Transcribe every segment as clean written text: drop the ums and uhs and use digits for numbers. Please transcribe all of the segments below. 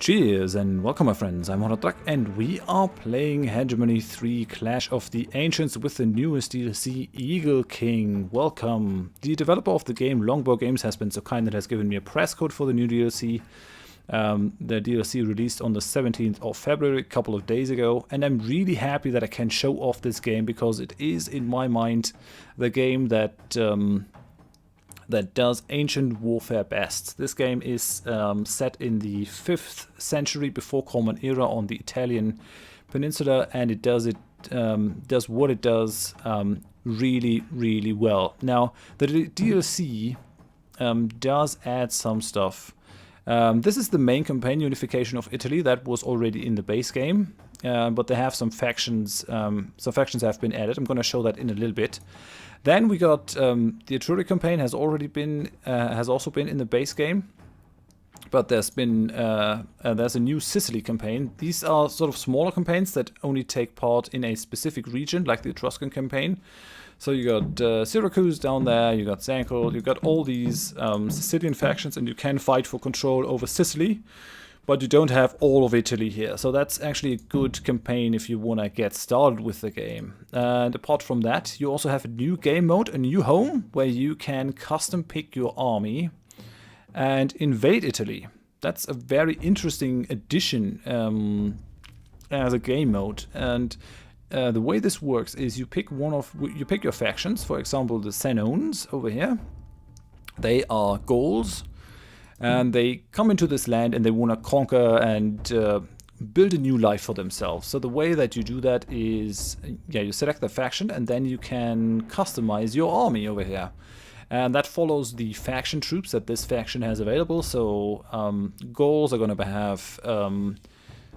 Cheers and welcome my friends, I'm Horath and we are playing Hegemony 3 Clash of the Ancients with the newest DLC, Eagle King. Welcome! The developer of the game, Longbow Games, has been so kind that has given me a press code for the new DLC. The DLC released on the 17th of February, a couple of days ago, and I'm really happy that I can show off this game because it is, in my mind, the game that does ancient warfare best. This game is set in the 5th century before Common Era on the Italian peninsula, and it does what it does really, really well. Now, the DLC does add some stuff. This is the main campaign, Unification of Italy, that was already in the base game, but they have some factions. Some factions have been added. I'm going to show that in a little bit. Then we got the Adriatic campaign has also been in the base game, but there's a new Sicily campaign. These are sort of smaller campaigns that only take part in a specific region, like the Etruscan campaign. So you got Syracuse down there, you got Zankel, you got all these Sicilian factions, and you can fight for control over Sicily. But you don't have all of Italy here, so that's actually a good campaign if you want to get started with the game. And apart from that, you also have a new game mode, a new home, where you can custom pick your army and invade Italy. That's a very interesting addition as a game mode. And the way this works is you pick your factions. For example, the Senones over here. They are Gauls. And they come into this land and they want to conquer and build a new life for themselves. So the way that you do that is, you select the faction and then you can customize your army over here. And that follows the faction troops that this faction has available. So Gauls are going to have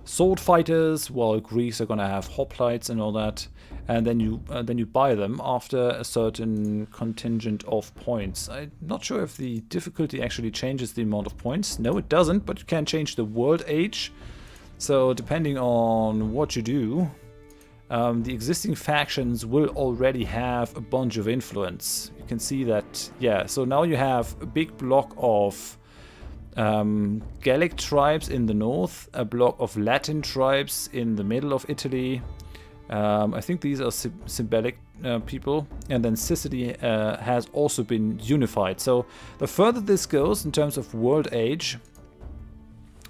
sword fighters, while Greeks are going to have hoplites and all that. And then you buy them after a certain contingent of points. I'm not sure if the difficulty actually changes the amount of points. No, it doesn't, but you can change the world age. So depending on what you do, the existing factions will already have a bunch of influence. You can see that, so now you have a big block of Gallic tribes in the north, a block of Latin tribes in the middle of Italy. I think these are symbolic people, and then Sicily has also been unified. So the further this goes in terms of world age,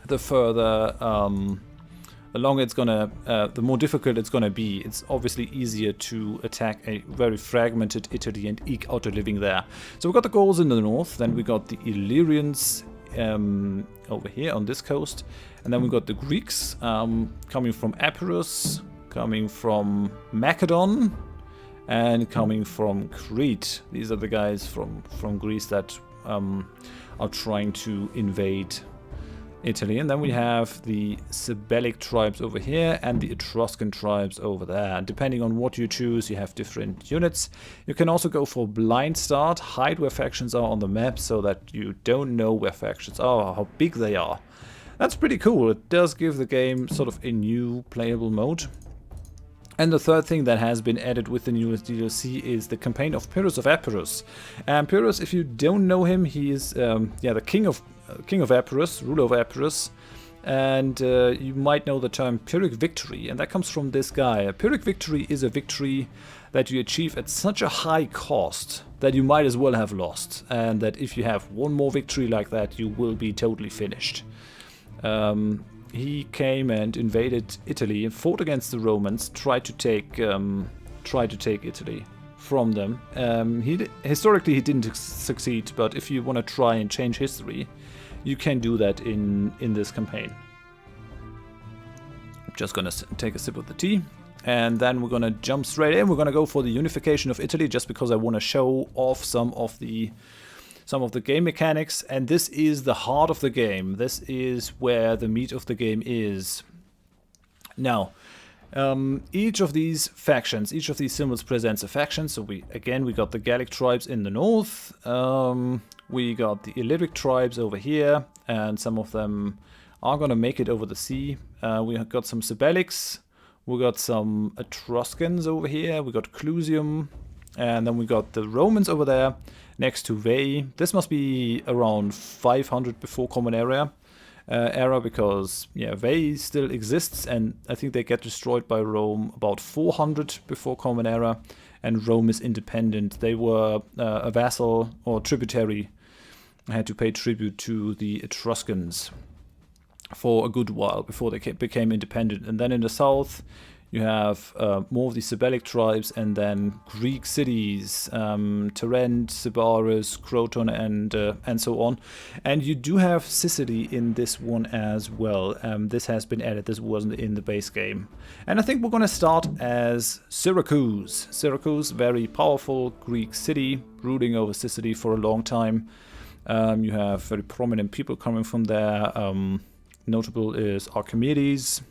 the further, the longer it's gonna, the more difficult it's gonna be. It's obviously easier to attack a very fragmented Italy and eke out a living there. So we got the Gauls in the north, then we got the Illyrians over here on this coast, and then we got the Greeks coming from Epirus, coming from Macedon, and coming from Crete. These are the guys from Greece that are trying to invade Italy. And then we have the Symbolic tribes over here and the Etruscan tribes over there. And depending on what you choose, you have different units. You can also go for blind start, hide where factions are on the map so that you don't know where factions are, how big they are. That's pretty cool. It does give the game sort of a new playable mode. And the third thing that has been added with the newest DLC is the campaign of Pyrrhus of Epirus. And Pyrrhus, if you don't know him, he is the king of Epirus, ruler of Epirus. And you might know the term Pyrrhic victory, and that comes from this guy. A Pyrrhic victory is a victory that you achieve at such a high cost that you might as well have lost. And that if you have one more victory like that, you will be totally finished. He came and invaded Italy and fought against the Romans, tried to take Italy from them. Historically he didn't succeed, but if you want to try and change history, you can do that in this campaign. I'm just gonna take a sip of the tea, and then we're gonna jump straight in. We're gonna go for the unification of Italy, just because I want to show off some of the game mechanics, and this is the heart of the game. This is where the meat of the game is. Now, each of these factions, each of these symbols presents a faction. So we got the Gallic tribes in the north. We got the Illyric tribes over here, and some of them are gonna make it over the sea. We have got some Symbolics. We got some Etruscans over here. We got Clusium. And then we got the Romans over there next to Veii. This must be around 500 before Common Era. era, because Veii still exists, and I think they get destroyed by Rome about 400 before Common Era, and Rome is independent. They were a vassal or tributary, had to pay tribute to the Etruscans for a good while before they became independent. And then in the south you have more of the Sabellic tribes, and then Greek cities, Tarent, Sybaris, Croton, and so on. And you do have Sicily in this one as well. This has been added. This wasn't in the base game. And I think we're going to start as Syracuse. Syracuse, very powerful Greek city, ruling over Sicily for a long time. You have very prominent people coming from there. Notable is Archimedes.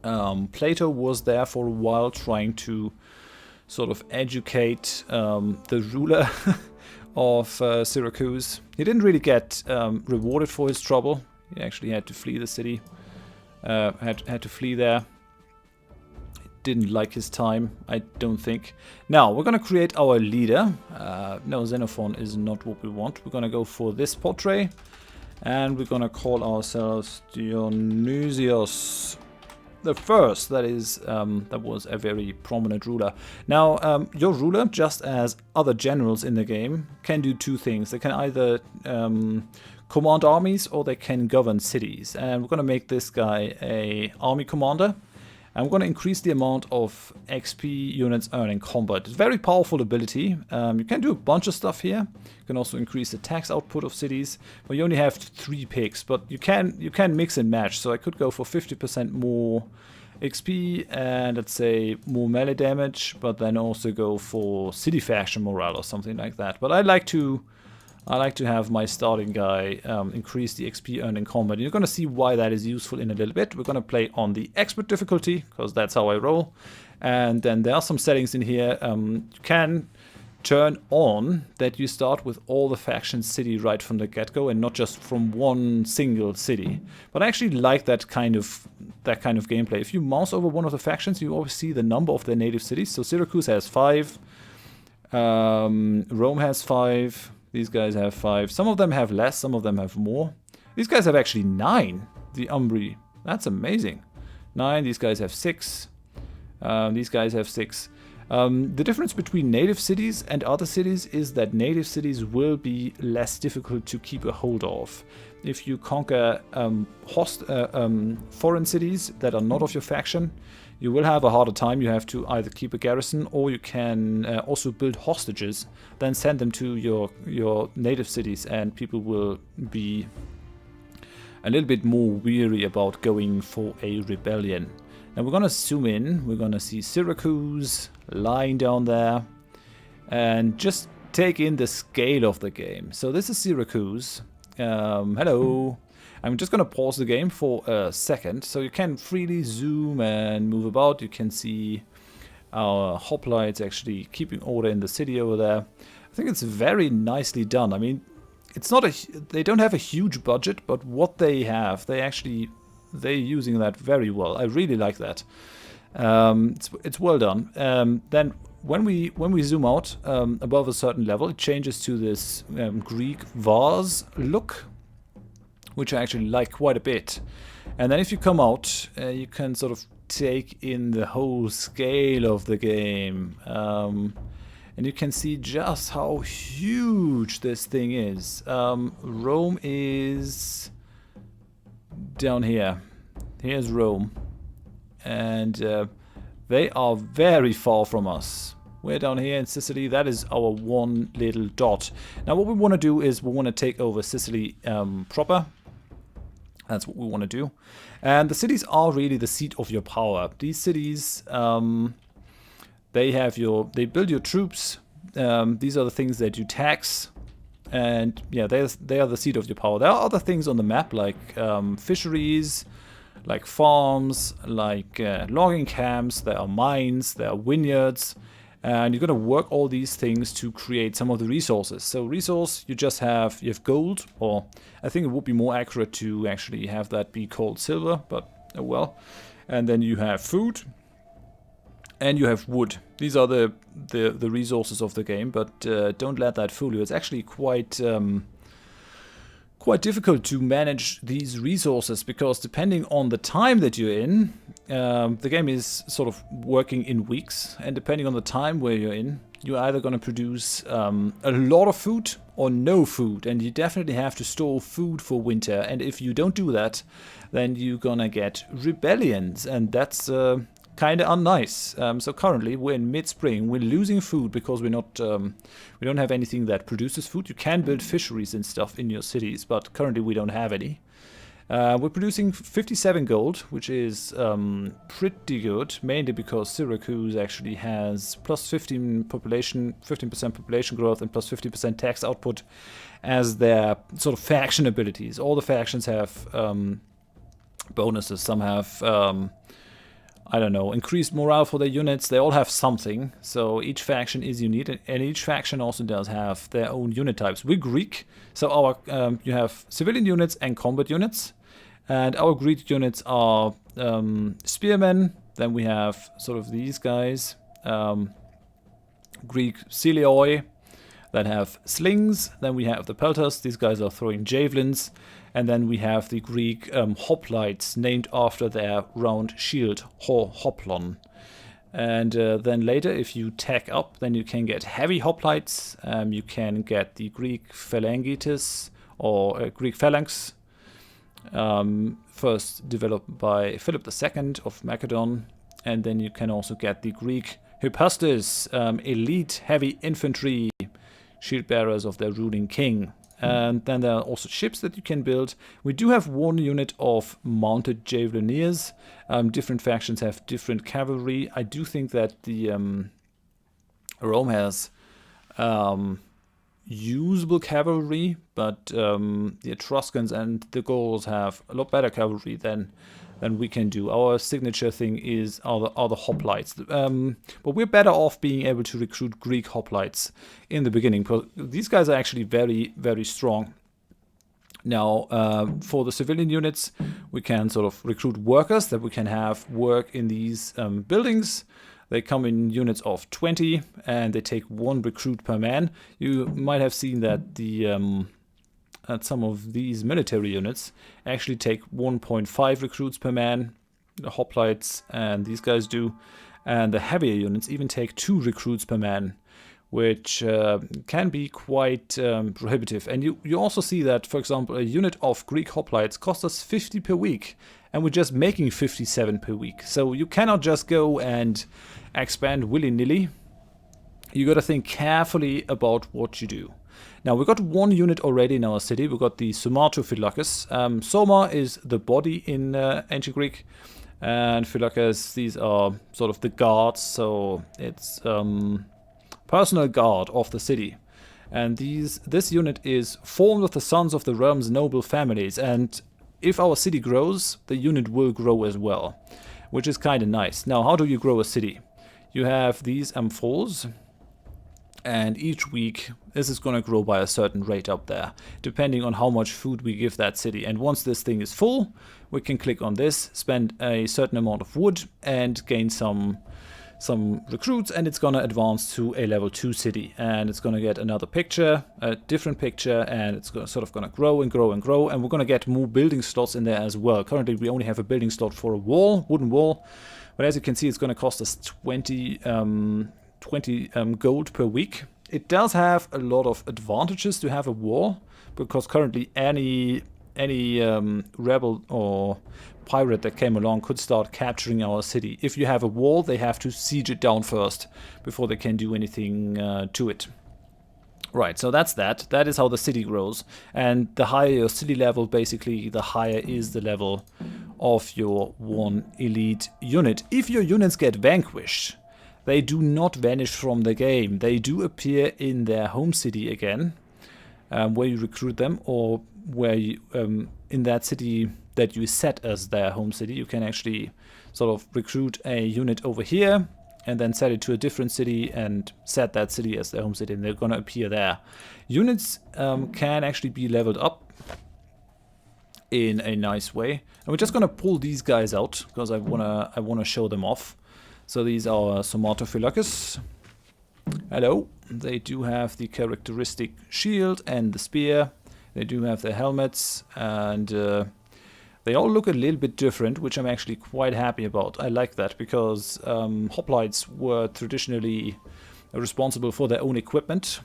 Plato was there for a while, trying to sort of educate the ruler of Syracuse. He didn't really get rewarded for his trouble. He actually had to flee the city. Had to flee there. Didn't like his time, I don't think. Now we're gonna create our leader. No, Xenophon is not what we want. We're gonna go for this portrait, and we're gonna call ourselves Dionysius the First. That is, that was a very prominent ruler. Now, your ruler, just as other generals in the game, can do two things. They can either command armies, or they can govern cities. And we're gonna make this guy a army commander. I'm going to increase the amount of XP units earned in combat. It's a very powerful ability. You can do a bunch of stuff here. You can also increase the tax output of cities, but you only have 3 picks. But you can mix and match. So I could go for 50% more XP and, let's say, more melee damage, but then also go for city faction morale or something like that. But I like to have my starting guy increase the XP earned in combat. You're going to see why that is useful in a little bit. We're going to play on the expert difficulty, because that's how I roll. And then there are some settings in here. You can turn on that you start with all the factions city right from the get-go, and not just from one single city. But I actually like that kind of gameplay. If you mouse over one of the factions, you always see the number of their native cities. So Syracuse has 5. Rome has 5. These guys have 5. Some of them have less, some of them have more. These guys have actually 9. The Umbri. That's amazing. 9. These guys have 6. These guys have 6. The difference between native cities and other cities is that native cities will be less difficult to keep a hold of. If you conquer foreign cities that are not of your faction, you will have a harder time. You have to either keep a garrison, or you can also build hostages, then send them to your native cities, and people will be a little bit more weary about going for a rebellion. Now we're gonna zoom in. We're gonna see Syracuse lying down there, and just take in the scale of the game. So this is Syracuse. Hello. I'm just going to pause the game for a second, so you can freely zoom and move about. You can see our hoplites actually keeping order in the city over there. I think it's very nicely done. I mean, it's not they don't have a huge budget, but what they have, they're using that very well. I really like that. It's well done. Then when we zoom out above a certain level, it changes to this Greek vase look, which I actually like quite a bit. And then if you come out, you can sort of take in the whole scale of the game. And you can see just how huge this thing is. Rome is down here. Here's Rome. And they are very far from us. We're down here in Sicily. That is our one little dot. Now what we want to do is we want to take over Sicily proper. That's what we want to do. And the cities are really the seat of your power. These cities, they build your troops. These are the things that you tax. And yeah, they are the seat of your power. There are other things on the map, like fisheries, like farms, like logging camps. There are mines, there are vineyards. And you're going to work all these things to create some of the resources. So resource, you have gold, or I think it would be more accurate to actually have that be called silver, but oh well. And then you have food, and you have wood. These are the resources of the game, but don't let that fool you. It's actually quite quite difficult to manage these resources, because depending on the time that you're in, the game is sort of working in weeks, and depending on the time where you're in, you're either going to produce a lot of food or no food, and you definitely have to store food for winter, and if you don't do that, then you're gonna get rebellions, and that's kind of unnice. So currently we're in mid-spring, we're losing food because we don't have anything that produces food. You can build fisheries and stuff in your cities, but currently we don't have any. We're producing 57 gold, which is pretty good, mainly because Syracuse actually has plus 15% population growth and plus 50% tax output as their sort of faction abilities. All the factions have bonuses. Some have, I don't know, increased morale for their units. They all have something, so each faction is unique, and each faction also does have their own unit types. We're Greek, so our you have civilian units and combat units. And our Greek units are spearmen. Then we have sort of these guys, Greek Celioi, that have slings. Then we have the pelters. These guys are throwing javelins. And then we have the Greek hoplites, named after their round shield, hoplon. And then later, if you tack up, then you can get heavy hoplites. You can get the Greek phalangites, or Greek phalanx. First developed by Philip II of Macedon, and then you can also get the Greek hypastes, elite heavy infantry, shield bearers of their ruling king. And then there are also ships that you can build. We do have one unit of mounted javelineers. Different factions have different cavalry. I do think that the Rome has usable cavalry, but the Etruscans and the Gauls have a lot better cavalry than we can do. Our signature thing are the hoplites, but we're better off being able to recruit Greek hoplites in the beginning, because these guys are actually very, very strong. Now, for the civilian units, we can sort of recruit workers that we can have work in these buildings. They come in units of 20, and they take 1 recruit per man. You might have seen that that some of these military units actually take 1.5 recruits per man. The hoplites and these guys do. And the heavier units even take 2 recruits per man, which can be quite prohibitive. And you also see that, for example, a unit of Greek hoplites costs us 50 per week, and we're just making 57 per week. So you cannot just go and expand willy-nilly. You got to think carefully about what you do. Now, we got 1 unit already in our city. We got the Somatophylaces. Soma is the body in ancient Greek, and Phylaces, these are sort of the guards. So it's personal guard of the city. And this unit is formed of the sons of the realm's noble families, and if our city grows, the unit will grow as well, which is kind of nice. Now, how do you grow a city? You have these amphols, and each week this is going to grow by a certain rate up there, depending on how much food we give that city. And once this thing is full, we can click on this, spend a certain amount of wood, and gain some recruits, and it's going to advance to a level 2 city, and it's going to get another picture, a different picture, and it's sort of going to grow and grow and grow, and we're going to get more building slots in there as well. Currently we only have a building slot for a wall, wooden wall, but as you can see, it's going to cost us 20 gold per week. It does have a lot of advantages to have a wall, because currently any rebel or pirate that came along could start capturing our city. If you have a wall, they have to siege it down first before they can do anything to it. Right, so that's that. That is how the city grows. And the higher your city level, basically, the higher is the level of your 1 elite unit. If your units get vanquished, they do not vanish from the game. They do appear in their home city again, where you recruit them, or where you, in that city that you set as their home city, you can actually sort of recruit a unit over here and then set it to a different city and set that city as their home city, and they're going to appear there. Units can actually be leveled up in a nice way, and we're just going to pull these guys out because I wanna show them off. So these are Somatophylaces. Hello. They do have the characteristic shield and the spear. They do have their helmets, and they all look a little bit different, which I'm actually quite happy about. I like that, because hoplites were traditionally responsible for their own equipment.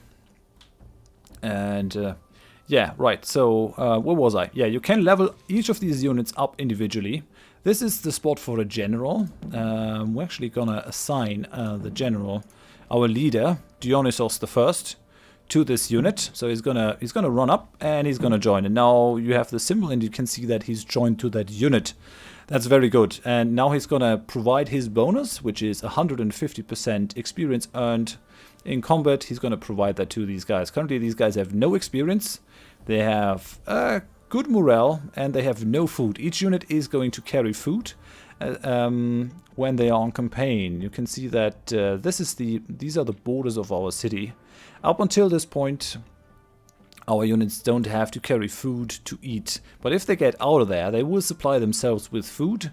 And yeah, right, so where was I? Yeah, you can level each of these units up individually. This is the spot for a general. We're actually gonna assign the general, our leader, Dionysos the First, to this unit. So he's gonna run up and he's gonna join. And now you have the symbol and you can see that he's joined to that unit. That's very good. And now he's gonna provide his bonus, which is 150% experience earned in combat. He's gonna provide that to these guys. Currently these guys have no experience. They have good morale and they have no food. Each unit is going to carry food when they are on campaign. You can see that these are the borders of our city. Up until this point, our units don't have to carry food to eat. But if they get out of there, they will supply themselves with food,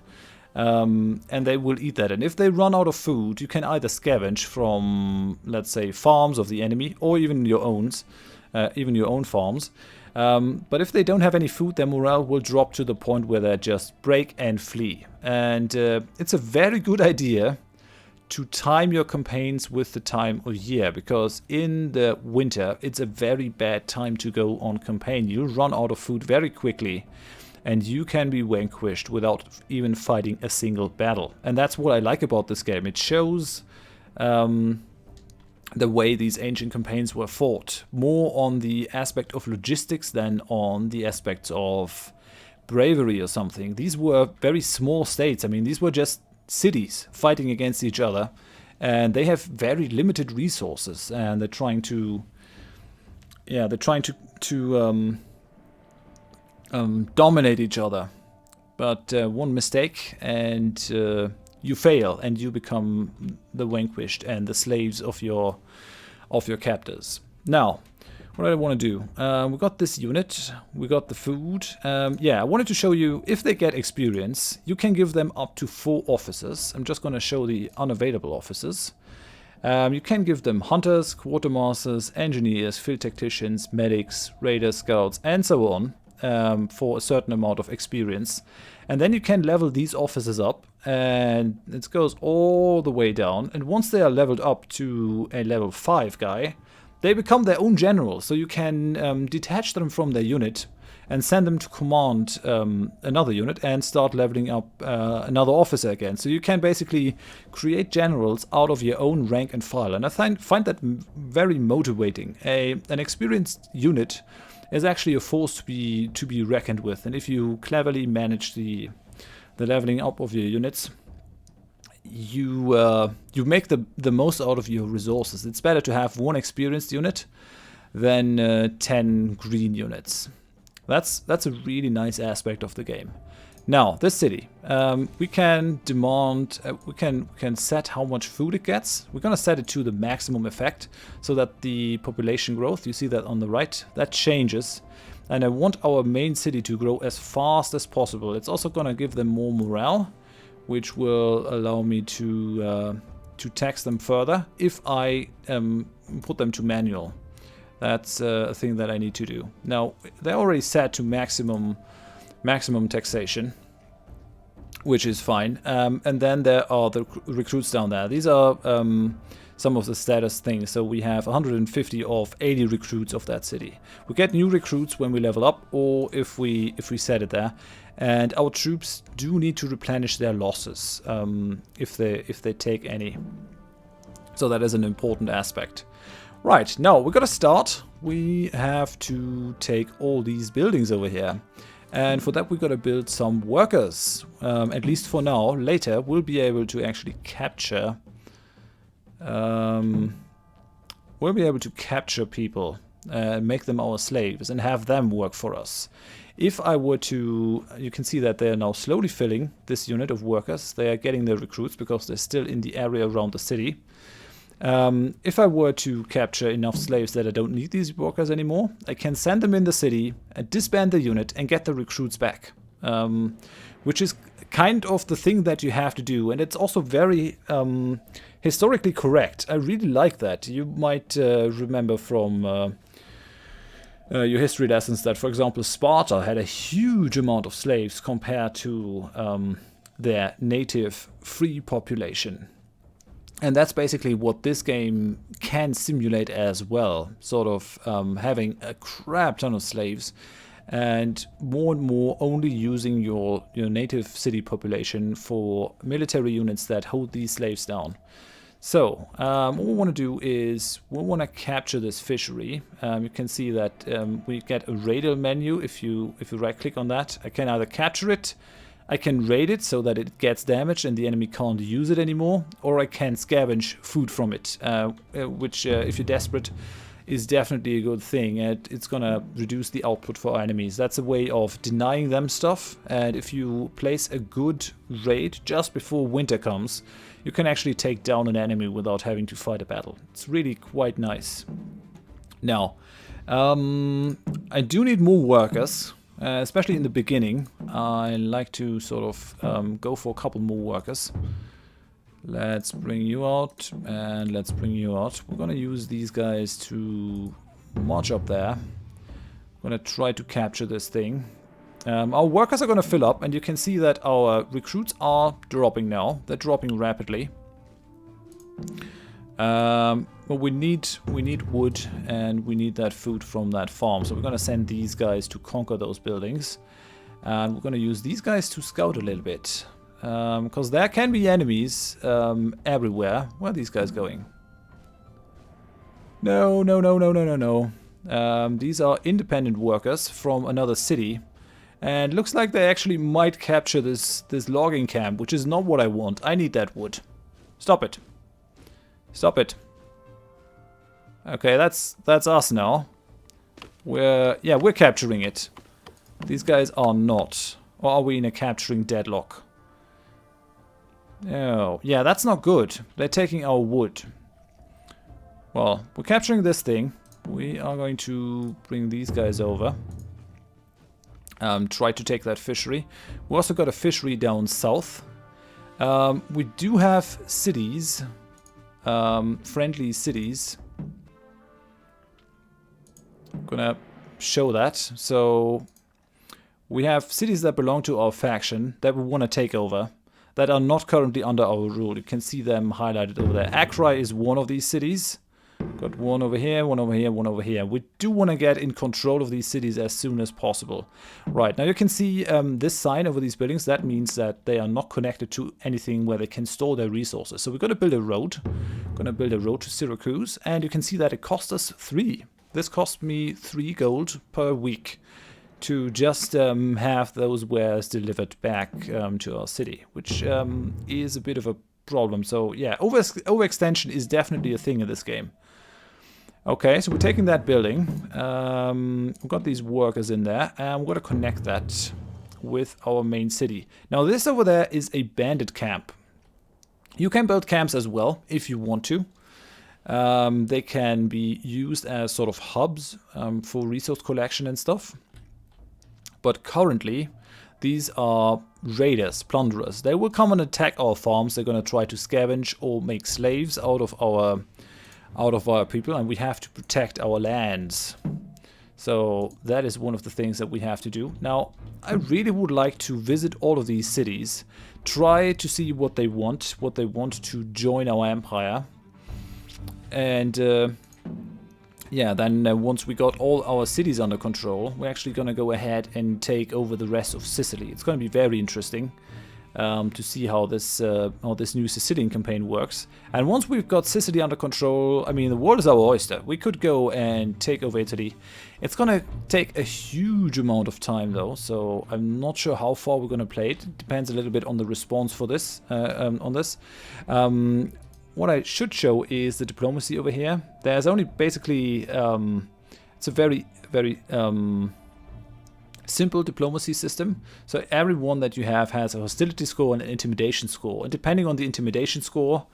and they will eat that. And if they run out of food, you can either scavenge from, let's say, farms of the enemy, or even your own farms. But if they don't have any food, their morale will drop to the point where they just break and flee. And it's a very good idea to time your campaigns with the time of year, because in the winter it's a very bad time to go on campaign. You'll run out of food very quickly and you can be vanquished without even fighting a single battle. And that's what I like about this game. It shows the way these ancient campaigns were fought, more on the aspect of logistics than on the aspects of bravery or something. These were very small states. I mean, these were just cities fighting against each other, and they have very limited resources, and they're trying to dominate each other. But one mistake and you fail, and you become the vanquished and the slaves of your captors. Now, what do I want to do? We got this unit, we got the food. Yeah, I wanted to show you, if they get experience, you can give them up to 4 officers. I'm just going to show the unavailable officers. You can give them hunters, quartermasters, engineers, field tacticians, medics, raiders, scouts, and so on, for a certain amount of experience. And then you can level these officers up, and it goes all the way down. And once they are leveled up to a level 5 guy, they become their own general. So you can detach them from their unit and send them to command another unit and start leveling up another officer again. So you can basically create generals out of your own rank and file. And I find that very motivating. An experienced unit is actually a force to be reckoned with. And if you cleverly manage the leveling up of your units, you make the most out of your resources. It's better to have 1 experienced unit than 10 green units. That's a really nice aspect of the game. Now, this city, we can demand, we can set how much food it gets. We're gonna set it to the maximum effect, so that the population growth, you see that on the right, that changes. And I want our main city to grow as fast as possible. It's also gonna give them more morale, which will allow me to tax them further if I put them to manual. That's a thing that I need to do. Now, they're already set to maximum taxation, which is fine. And then there are the recruits down there. These are some of the status things. So we have 150 of 80 recruits of that city. We get new recruits when we level up, or if we set it there. And our troops do need to replenish their losses if they take any. So that is an important aspect. Right, now we gotta start. We have to take all these buildings over here. And for that we gotta build some workers. At least for now. Later we'll be able to actually capture people and make them our slaves and have them work for us. If I were to, you can see that they are now slowly filling this unit of workers. They are getting their recruits because they're still in the area around the city. If I were to capture enough slaves that I don't need these workers anymore, I can send them in the city and disband the unit and get the recruits back. Which is kind of the thing that you have to do, and it's also very historically correct. I really like that. You might remember from your history lessons that, for example, Sparta had a huge amount of slaves compared to their native free population. And that's basically what this game can simulate as well, sort of having a crap ton of slaves and more only using your native city population for military units that hold these slaves down. So what we want to do is we want to capture this fishery. You can see that we get a radial menu if you right click on that. I can either capture it, I can raid it so that it gets damaged and the enemy can't use it anymore, or I can scavenge food from it, which if you're desperate is definitely a good thing, and it's gonna reduce the output for our enemies. That's a way of denying them stuff, and if you place a good raid just before winter comes, you can actually take down an enemy without having to fight a battle. It's really quite nice. Now, I do need more workers. Especially in the beginning, I like to sort of go for a couple more workers. Let's bring you out, and let's bring you out. We're gonna use these guys to march up there. We're gonna try to capture this thing. Our workers are gonna fill up, and you can see that our recruits are dropping now. They're dropping rapidly. But we need wood, and we need that food from that farm. So we're going to send these guys to conquer those buildings. And we're going to use these guys to scout a little bit. Because there can be enemies everywhere. Where are these guys going? No. These are independent workers from another city. And looks like they actually might capture this logging camp, which is not what I want. I need that wood. Stop it. Stop it. Okay, that's us now. We're capturing it. These guys are not. Or are we in a capturing deadlock? Oh, yeah, that's not good. They're taking our wood. Well, we're capturing this thing. We are going to bring these guys over. Try to take that fishery. We also got a fishery down south. We do have cities. Friendly cities. I'm gonna show that. So we have cities that belong to our faction that we want to take over that are not currently under our rule. You can see them highlighted over there. Acri is one of these cities. Got one over here, one over here, one over here. We do want to get in control of these cities as soon as possible. Right, now you can see this sign over these buildings. That means that they are not connected to anything where they can store their resources. So we're going to build a road. Going to build a road to Syracuse. And you can see that it cost us 3. This cost me 3 gold per week to just have those wares delivered back to our city, which is a bit of a problem. So yeah, overextension is definitely a thing in this game. Okay, so we're taking that building. We've got these workers in there, and we're going to connect that with our main city. Now this over there is a bandit camp. You can build camps as well if you want to. They can be used as sort of hubs for resource collection and stuff. But currently, these are raiders, plunderers. They will come and attack our farms. They're going to try to scavenge or make slaves out of our people, and we have to protect our lands. So that is one of the things that we have to do. Now, I really would like to visit all of these cities, try to see what they want to join our empire. And yeah, then once we got all our cities under control, we're actually going to go ahead and take over the rest of Sicily. It's going to be very interesting to see how this new Sicilian campaign works. And once we've got Sicily under control, I mean, the world is our oyster. We could go and take over Italy. It's going to take a huge amount of time, though, so I'm not sure how far we're going to play it. It depends a little bit on the response for this. What I should show is the diplomacy over here. There's only basically, it's a very simple diplomacy system. So everyone that you have has a hostility score and an intimidation score. And depending on the intimidation score,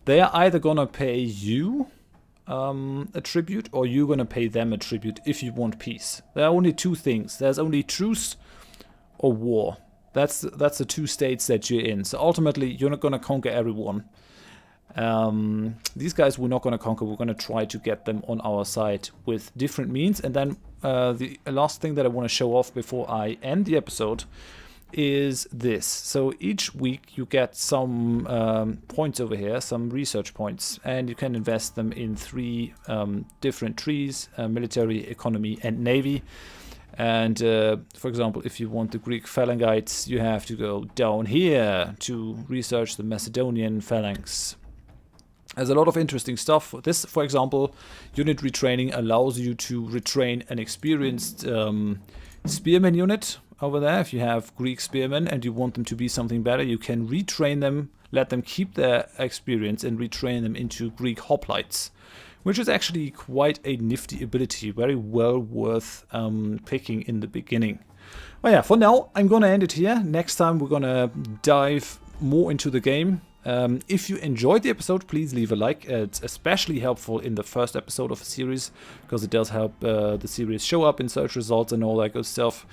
they are either going to pay you a tribute, or you're going to pay them a tribute if you want peace. There are only 2 things. There's only truce or war. That's the 2 states that you're in. So ultimately, you're not going to conquer everyone. These guys we're not going to conquer. We're going to try to get them on our side with different means, and then the last thing that I want to show off before I end the episode is this. So each week you get some points over here, some research points, and you can invest them in 3 different trees: military, economy, and navy. And for example, if you want the Greek phalangites, you have to go down here to research the Macedonian phalanx. There's a lot of interesting stuff. This, for example, unit retraining allows you to retrain an experienced spearman unit over there. If you have Greek spearmen and you want them to be something better, you can retrain them, let them keep their experience, and retrain them into Greek hoplites, which is actually quite a nifty ability, very well worth picking in the beginning. Well, yeah, for now, I'm gonna end it here. Next time, we're gonna dive more into the game. If you enjoyed the episode, please leave a like. It's especially helpful in the first episode of a series, because it does help the series show up in search results and all that good stuff.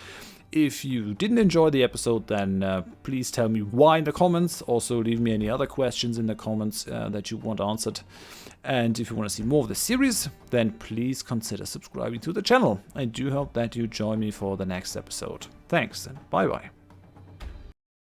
If you didn't enjoy the episode, then please tell me why in the comments. Also, leave me any other questions in the comments that you want answered. And if you want to see more of the series, then please consider subscribing to the channel. I do hope that you join me for the next episode. Thanks, and bye-bye.